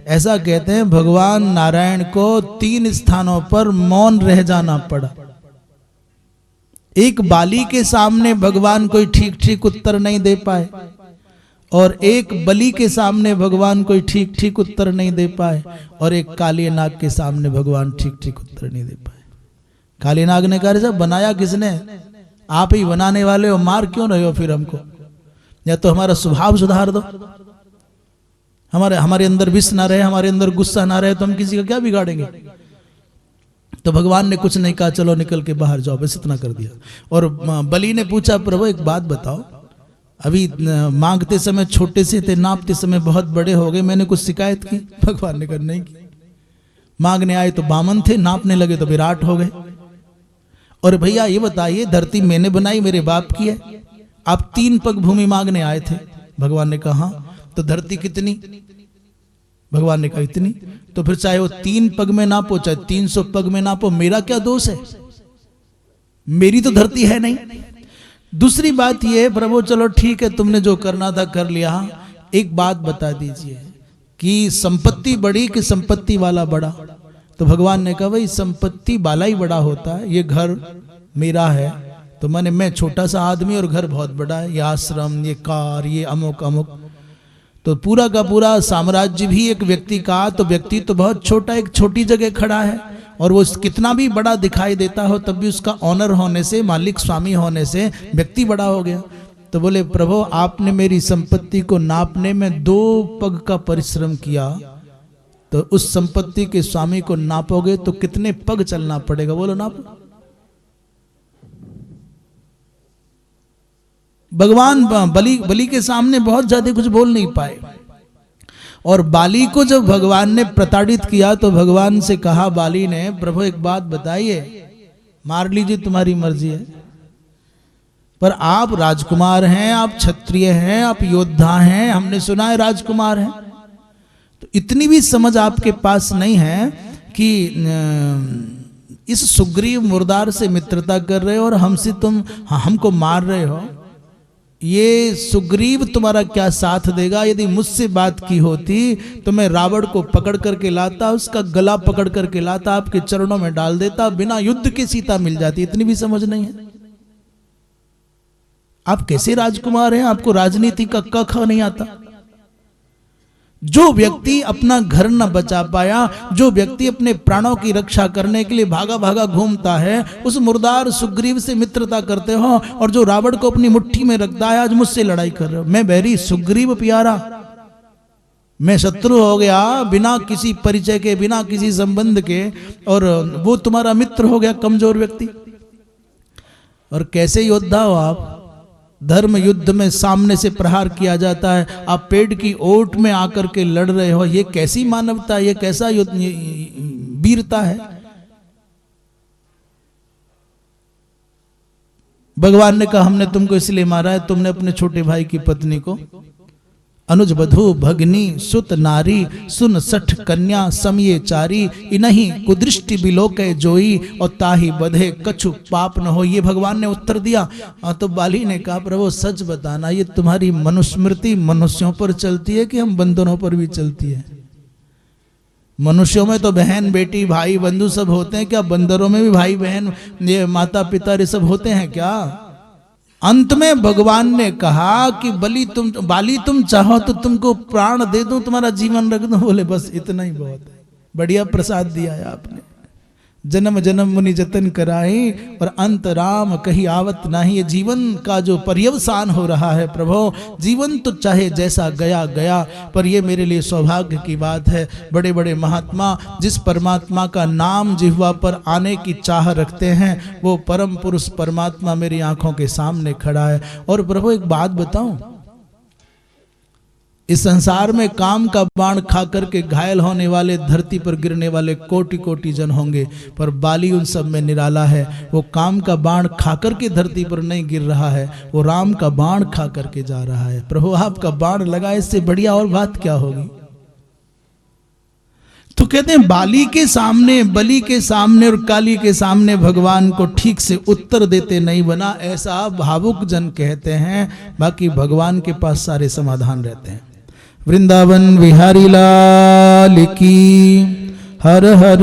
ऐसा कहते हैं भगवान नारायण को 3 स्थानों पर मौन रह जाना पड़ा। एक बाली के सामने भगवान कोई ठीक ठीक उत्तर नहीं दे पाए, और एक बलि के सामने भगवान कोई ठीक ठीक उत्तर नहीं दे पाए, और एक काली नाग के सामने भगवान ठीक ठीक उत्तर नहीं दे पाए। काली नाग ने कहा साहब बनाया किसने? आप ही बनाने वाले हो, मार क्यों रहे हो फिर हमको? या तो हमारा स्वभाव सुधार दो, हमारे अंदर विष ना रहे, हमारे अंदर गुस्सा ना रहे, तो हम किसी का क्या बिगाड़ेंगे? तो भगवान ने कुछ नहीं कहा, चलो निकल के बाहर जाओ, बस इतना कर दिया। और बलि ने पूछा प्रभु एक बात बताओ, अभी मांगते समय छोटे से थे, नापते समय बहुत बड़े हो गए, मैंने कुछ शिकायत की? भगवान ने कहा नहीं की। मांगने आए तो बामन थे, नापने लगे तो विराट हो गए। और भैया ये बताइए धरती मैंने बनाई, मेरे बाप की है, आप 3 पग भूमि मांगने आए थे। भगवान ने कहा हाँ। तो धरती कितनी? भगवान ने कहा इतनी। तो फिर चाहे वो 3 पग में नापो चाहे 300 पग में नापो, मेरा क्या दोष है? मेरी तो धरती है नहीं। दूसरी बात ये प्रभु चलो ठीक है तुमने जो करना था कर लिया, एक बात बता दीजिए कि संपत्ति बड़ी कि संपत्ति वाला बड़ा? तो भगवान ने कहा भाई संपत्ति वाला ही बड़ा होता है, ये घर मेरा है तो मैं छोटा सा आदमी और घर बहुत बड़ा है, ये आश्रम, ये कार, ये अमुक अमुक, तो पूरा का पूरा साम्राज्य भी एक व्यक्ति का, तो व्यक्ति तो बहुत छोटा एक छोटी जगह खड़ा है, और वो कितना भी बड़ा दिखाई देता हो तब भी उसका ऑनर होने से, मालिक स्वामी होने से व्यक्ति बड़ा हो गया। तो बोले प्रभु आपने मेरी संपत्ति को नापने में 2 पग का परिश्रम किया, तो उस संपत्ति के स्वामी को नापोगे तो कितने पग चलना पड़ेगा? बोलो नापो। भगवान बलि के सामने बहुत ज्यादा कुछ बोल नहीं पाए। और बाली को जब भगवान ने प्रताड़ित किया तो भगवान से कहा बाली ने प्रभु एक बात बताइए, मार लीजिए तुम्हारी मर्जी है, पर आप राजकुमार हैं, आप क्षत्रिय हैं, आप योद्धा हैं, हमने सुना है राजकुमार हैं, तो इतनी भी समझ आपके पास नहीं है कि इस सुग्रीव मुर्दार से मित्रता कर रहे हो और हमको मार रहे हो। ये सुग्रीव तुम्हारा क्या साथ देगा? यदि मुझसे बात की होती तो मैं रावण को पकड़ करके लाता, उसका गला पकड़ करके लाता, आपके चरणों में डाल देता, बिना युद्ध के सीता मिल जाती। इतनी भी समझ नहीं है। आप कैसे राजकुमार हैं? आपको राजनीति का क ख नहीं आता। जो व्यक्ति अपना घर न बचा पाया, जो व्यक्ति अपने प्राणों की रक्षा करने के लिए भागा भागा घूमता है, उस मुर्दार सुग्रीव से मित्रता करते हो, और जो रावण को अपनी मुट्ठी में रखता है आज मुझसे लड़ाई कर रहे हो। मैं बैरी, सुग्रीव प्यारा, मैं शत्रु हो गया बिना किसी परिचय के, बिना किसी संबंध के, और वो तुम्हारा मित्र हो गया कमजोर व्यक्ति। और कैसे योद्धा हो आप? धर्म युद्ध में सामने से प्रहार किया जाता है, आप पेड़ की ओट में आकर के लड़ रहे हो। ये कैसी मानवता, ये कैसा वीरता है? भगवान ने कहा हमने तुमको इसलिए मारा है, तुमने अपने छोटे भाई की पत्नी को अनुज बधू भगनी सुत नारी सुन सठ कन्या समये चारी इनही कुदृष्टि बिलोके जोई और ताही बधे कछु पाप न हो। ये भगवान ने उत्तर दिया। तो बाली ने कहा प्रभु सच बताना, ये तुम्हारी मनुस्मृति मनुष्यों पर चलती है कि हम बंदरों पर भी चलती है? मनुष्यों में तो बहन बेटी भाई बंधु सब होते हैं, क्या बंदरों में भी भाई बहन ये माता पिता ये सब होते हैं क्या? अंत में भगवान ने कहा कि बाली तुम चाहो तो तुमको प्राण दे दूं, तुम्हारा जीवन रख दूं। बोले बस इतना ही बहुत है। बढ़िया प्रसाद दिया है आपने। जन्म जन्म मुनि जतन कराई और अंत राम कहीं आवत नहीं। ये जीवन का जो पर्यवसान हो रहा है प्रभु, जीवन तो चाहे जैसा गया गया, पर ये मेरे लिए सौभाग्य की बात है। बड़े बड़े महात्मा जिस परमात्मा का नाम जिह्वा पर आने की चाह रखते हैं, वो परम पुरुष परमात्मा मेरी आंखों के सामने खड़ा है। और प्रभु एक बात बताऊं, इस संसार में काम का बाण खा करके घायल होने वाले, धरती पर गिरने वाले कोटि कोटि जन होंगे, पर बाली उन सब में निराला है। वो काम का बाण खा करके धरती पर नहीं गिर रहा है, वो राम का बाण खा करके जा रहा है। प्रभु आपका बाण लगा, इससे बढ़िया और बात क्या होगी? तो कहते हैं बाली के सामने, बलि के सामने और काली के सामने भगवान को ठीक से उत्तर देते नहीं बना, ऐसा भावुक जन कहते हैं। बाकी भगवान के पास सारे समाधान रहते हैं। वृंदावन बिहारी लाल की। हर हर